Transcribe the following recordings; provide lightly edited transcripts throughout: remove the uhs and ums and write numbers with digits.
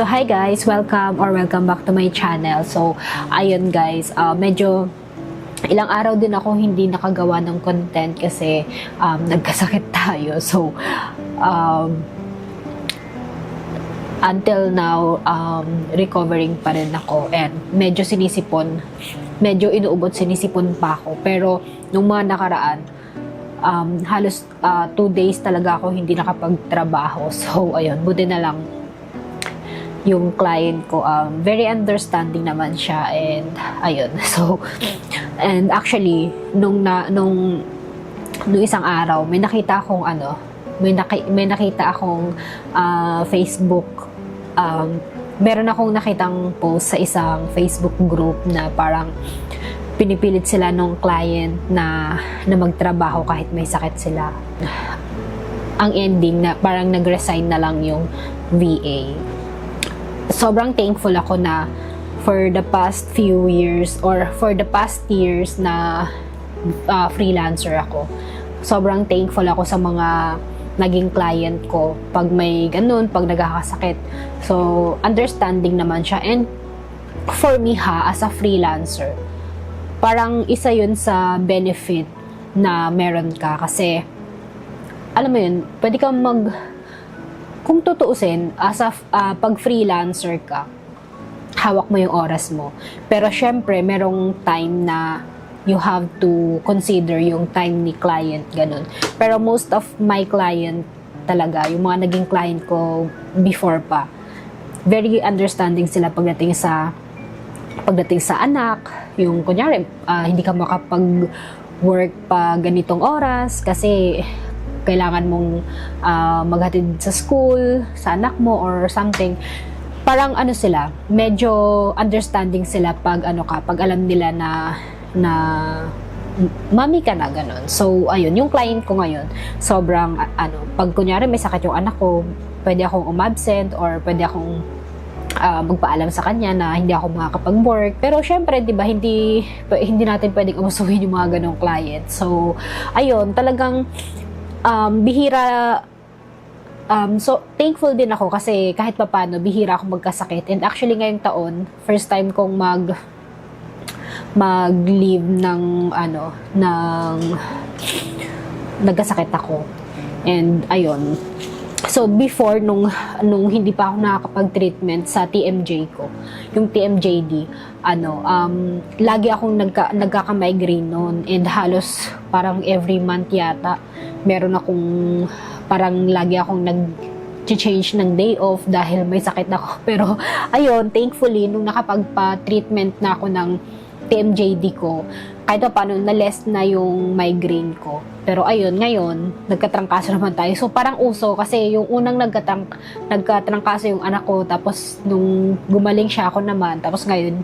So hi guys, welcome back to my channel. So ayun guys, medyo ilang araw din ako hindi nakagawa ng content kasi nagkasakit tayo. So until now, recovering pa rin ako and medyo inuubot sinisipon pa ako. Pero nung mga nakaraan, halos 2 days talaga ako hindi nakapagtrabaho. So ayun, buti na lang yung client ko, very understanding naman siya and ayun. So and actually nung isang araw may nakita akong may nakita akong Facebook, meron akong nakitang post sa isang Facebook group na parang pinipilit sila nung client na magtrabaho kahit may sakit sila. Ang ending na parang nag-resign na lang yung VA. Sobrang thankful ako na for the past few years or for the past years na freelancer ako. Sobrang thankful ako sa mga naging client ko pag may ganun, pag nagkakasakit. So, understanding naman siya. And for me as a freelancer, parang isa yun sa benefit na meron ka kasi alam mo yun, pwede kang kung tutuusin, pag freelancer ka, hawak mo yung oras mo. Pero syempre, merong time na you have to consider yung time ni client, ganun. Pero most of my client talaga, yung mga naging client ko before pa, very understanding sila pagdating sa anak, yung kunyari, hindi ka makapag-work pa ganitong oras kasi kailangan mong maghatid sa school, sa anak mo or something. Parang sila, medyo understanding sila pag pag alam nila na mami ka na, ganun. So, ayun, yung client ko ngayon, sobrang, pag kunyari may sakit yung anak ko, pwede akong umabsent or pwede akong magpaalam sa kanya na hindi ako makakapag-work. Pero syempre, di ba, hindi natin pwedeng umusuhin yung mga ganong client. So, ayun, talagang bihira. So, thankful din ako kasi kahit papaano, bihira ako magkasakit. And actually, ngayong taon, first time kong mag-leave ng nagkasakit ako. And ayun. So before nung hindi pa ako nakakapag-treatment sa TMJ ko, yung TMJD, lagi akong nagkaka-migraine noon and halos parang every month yata meron akong parang lagi akong nag-change ng day off dahil may sakit ako. Pero ayun, thankfully nung nakapagpa-treatment na ako ng TMJD ko, kahit paano na-less na yung migraine ko. Pero ayun, ngayon, nagkatrangkaso naman tayo. So parang uso kasi yung unang nagkatrangkaso yung anak ko, tapos nung gumaling siya ako naman, tapos ngayon,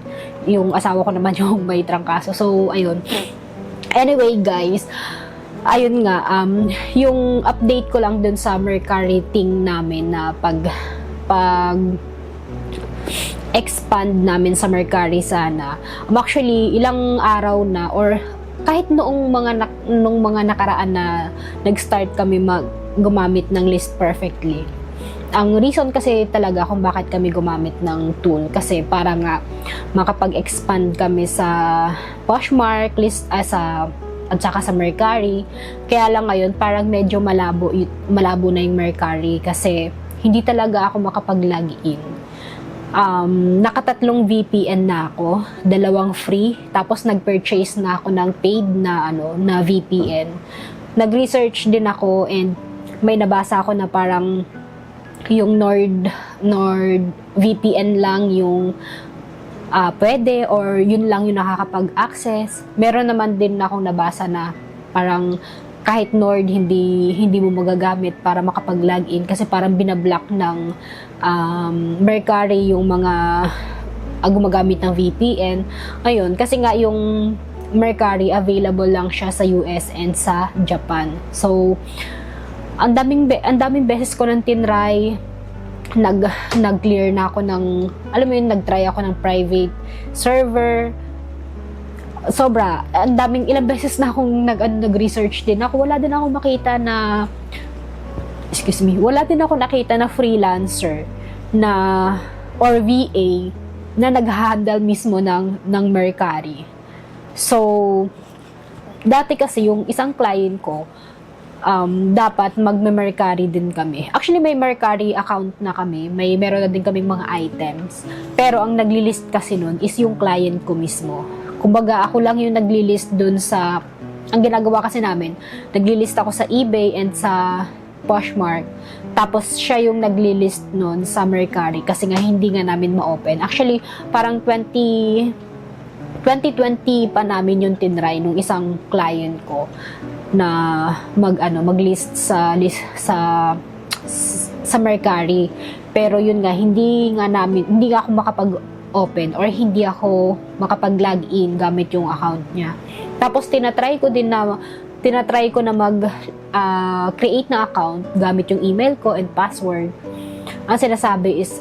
yung asawa ko naman yung may trangkaso. So ayun. Anyway guys, ayun nga, yung update ko lang dun sa Mercari thing namin na pag expand namin sa Mercari sana. Actually, ilang araw na or kahit noong mga nakaraan na nag-start kami gumamit ng List Perfectly. Ang reason kasi talaga kung bakit kami gumamit ng tool kasi para nga makapag-expand kami sa Poshmark, at saka sa Mercari. Kaya lang ngayon parang medyo malabo na yung Mercari kasi hindi talaga ako makapag-login. Nakatatlong VPN na ako, 2 free, tapos nag-purchase na ako ng paid na VPN. Nag-research din ako and may nabasa ako na parang yung Nord VPN lang yung pwede or yun lang yung nakakapag-access. Meron naman din akong nabasa na parang kahit Nord hindi mo magagamit para makapag-login kasi parang binablock ng Mercari yung mga gumagamit ng VPN. Ayun, kasi nga yung Mercari available lang siya sa US and sa Japan. So, ang daming beses ko nang tinry, nag-clear na ako ng, alam mo yun, nag-try ako ng private server. Sobra, ilang beses na akong nag-research din ako. Wala din ako makita na freelancer na or VA na nag-handle mismo ng Mercari. So, dati kasi yung isang client ko, dapat magme-Mercari din kami. Actually, may Mercari account na kami. Meron na din kami mga items. Pero ang naglilist kasi nun is yung client ko mismo. Kumbaga, ako lang yung naglilist dun sa... Ang ginagawa kasi namin, naglilist ako sa eBay and sa Poshmark. Tapos, siya yung naglilist nun sa Mercari kasi nga hindi nga namin ma-open. Actually, parang 2020 pa namin yung tinry nung isang client ko na maglist sa Mercari. Pero yun nga, hindi nga ako makapag-open or hindi ako makapag-login gamit yung account niya. Tapos tinatry ko na mag-create na account gamit yung email ko and password. Ang sinasabi is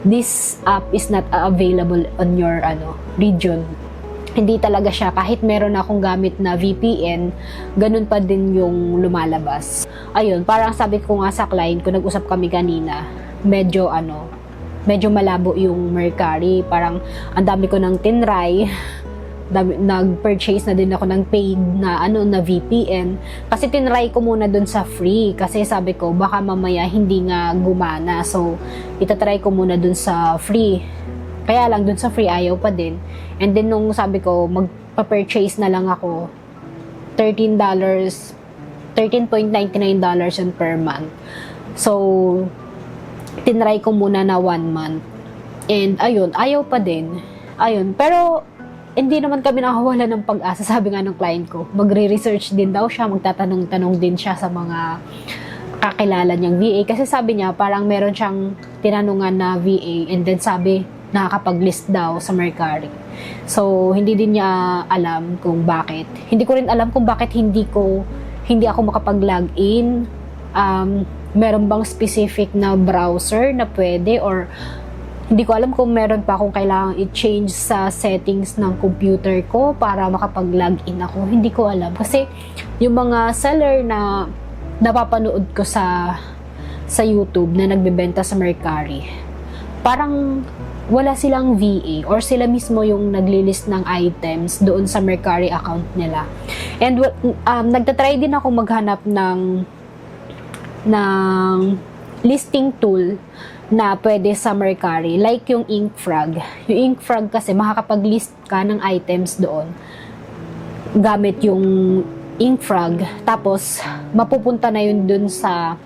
this app is not available on your region. Hindi talaga siya, kahit meron akong gamit na VPN, ganun pa din yung lumalabas. Ayun, parang sabi ko nga sa client ko, nag-usap kami kanina, medyo malabo yung Mercari. Parang ang dami ko nang tinry. Nag-purchase na din ako ng paid na VPN kasi tinry ko muna dun sa free kasi sabi ko baka mamaya hindi nga gumana, so itatry ko muna dun sa free. Kaya lang dun sa free ayaw pa din, and then nung sabi ko magpa-purchase na lang ako, $13.99 per month. So tinry ko muna na 1 month, and ayun, ayaw pa din. Ayun, pero hindi naman kami nakawala ng pag-asa. Sabi nga ng client ko, magre-research din daw siya, magtatanong-tanong din siya sa mga kakilala niyang VA. Kasi sabi niya, parang meron siyang tinanungan na VA and then sabi, nakakapag-list daw sa Mercari. So, hindi din niya alam kung bakit. Hindi ko rin alam kung bakit hindi ako makapag-login. Meron bang specific na browser na pwede, or hindi ko alam kung meron pa akong kailangang i-change sa settings ng computer ko para makapag-login ako. Hindi ko alam. Kasi yung mga seller na napapanood ko sa YouTube na nagbebenta sa Mercari, parang wala silang VA or sila mismo yung naglilist ng items doon sa Mercari account nila. And nagtatry din ako maghanap ng listing tool na pwede sa Mercari, like yung Inkfrog. Yung Inkfrog kasi makakapag-list ka ng items doon gamit yung Inkfrog, tapos mapupunta na yun dun sa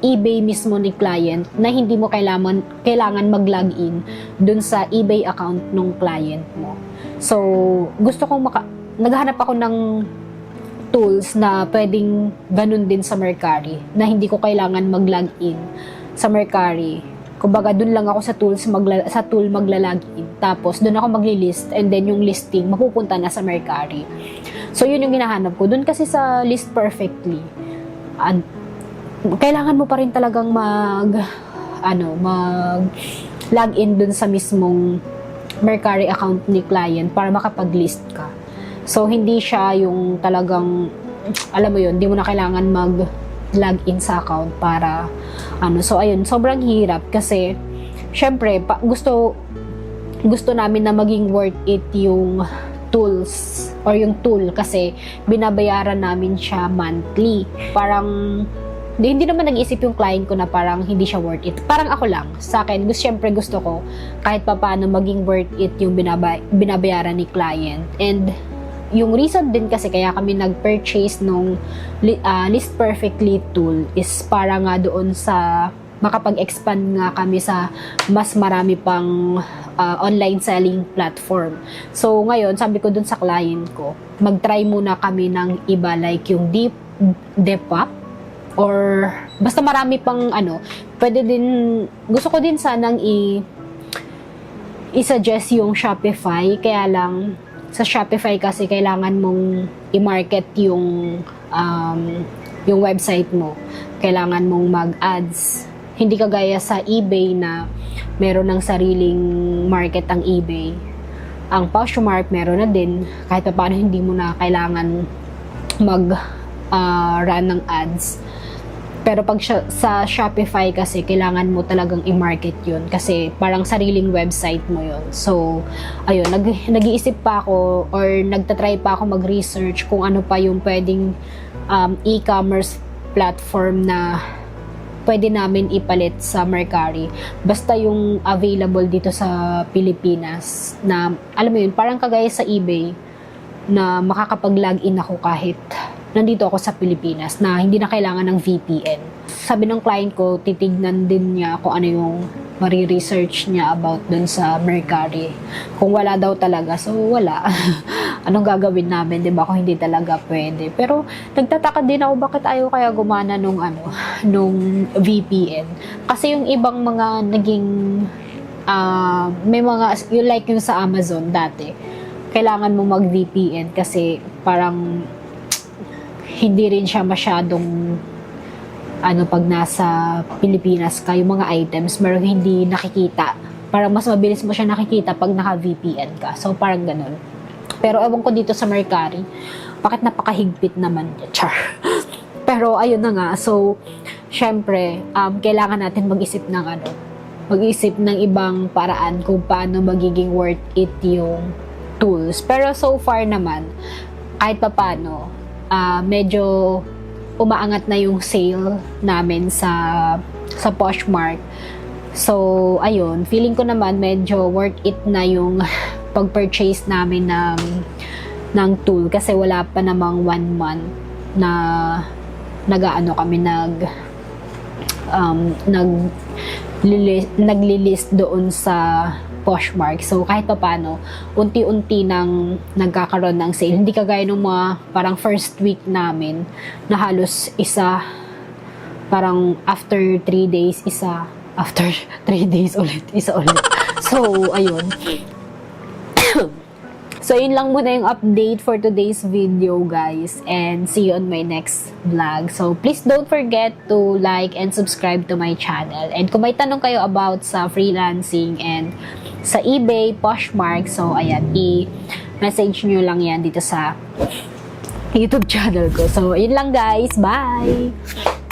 eBay mismo ni client na hindi mo kailangan mag-login dun sa eBay account ng client mo. So, naghahanap ako ng tools na pwedeng ganun din sa Mercari, na hindi ko kailangan mag-login sa Mercari. Kumbaga, dun lang ako sa tool maglalagin. Tapos, dun ako magli-list, and then yung listing mapupunta na sa Mercari. So, yun yung hinahanap ko. Dun kasi sa List Perfectly, kailangan mo pa rin talagang mag-login dun sa mismong Mercari account ni client para makapag-list ka. So, hindi siya yung talagang, alam mo yun, hindi mo na kailangan mag-login sa account para so ayun, sobrang hirap kasi syempre gusto namin na maging worth it yung tools or yung tool kasi binabayaran namin siya monthly. Parang hindi naman nag-isip yung client ko na parang hindi siya worth it. Parang ako lang, sa akin, syempre gusto ko kahit pa paano maging worth it yung binabayaran ni client. And yung reason din kasi kaya kami nag-purchase nung List Perfectly tool is para nga doon sa makapag-expand nga kami sa mas marami pang online selling platform. So ngayon, sabi ko dun sa client ko, mag-try muna kami ng iba, like yung Depop or basta marami pang pwede din, gusto ko din sanang i-suggest yung Shopify, kaya lang sa Shopify kasi kailangan mong i-market yung website mo. Kailangan mong mag-ads. Hindi kagaya sa eBay na meron ng sariling market ang eBay. Ang Poshmark meron na din. Kahit pa paano hindi mo na kailangan mag-run ng ads. Pero pag sa Shopify kasi, kailangan mo talagang i-market yun. Kasi parang sariling website mo yun. So, ayun, nag-iisip pa ako or nagtatry pa ako mag-research kung ano pa yung pwedeng e-commerce platform na pwede namin ipalit sa Mercari. Basta yung available dito sa Pilipinas na, alam mo yun, parang kagaya sa eBay na makakapag-login ako kahit nandito ako sa Pilipinas na hindi na kailangan ng VPN. Sabi ng client ko, titignan din niya kung ano yung mari-research niya about dun sa Mercari. Kung wala daw talaga, so wala. Anong gagawin namin, 'di ba? Kung hindi talaga pwede. Pero nagtataka din ako bakit ayaw kaya gumana nung VPN. Kasi yung ibang mga naging may mga yung sa Amazon dati. Kailangan mo mag-VPN kasi parang hindi rin siya masyadong pag nasa Pilipinas ka, yung mga items meron hindi nakikita. Parang mas mabilis mo siya nakikita pag naka-VPN ka. So, parang ganun. Pero ewan ko dito sa Mercari, bakit napakahigpit naman niya, char. Pero ayun na nga, so, syempre, kailangan natin mag-isip ng ibang paraan kung paano magiging worth it yung tools. Pero so far naman, kahit papaano, medyo umaangat na yung sale namin sa Poshmark. So, ayun, feeling ko naman medyo worth it na yung pag-purchase namin ng tool kasi wala pa namang 1 month na naglilist doon sa Poshmark. So, kahit pa paano, unti-unti nang nagkakaroon ng sale. Hindi kagaya nung mga parang first week namin na halos parang after 3 days, after 3 days ulit, isa ulit. So, ayun. So, yun lang muna yung update for today's video, guys. And see you on my next vlog. So, please don't forget to like and subscribe to my channel. And kung may tanong kayo about sa freelancing and sa eBay, Poshmark, so, ayan, i-message nyo lang yan dito sa YouTube channel ko. So, yun lang, guys. Bye!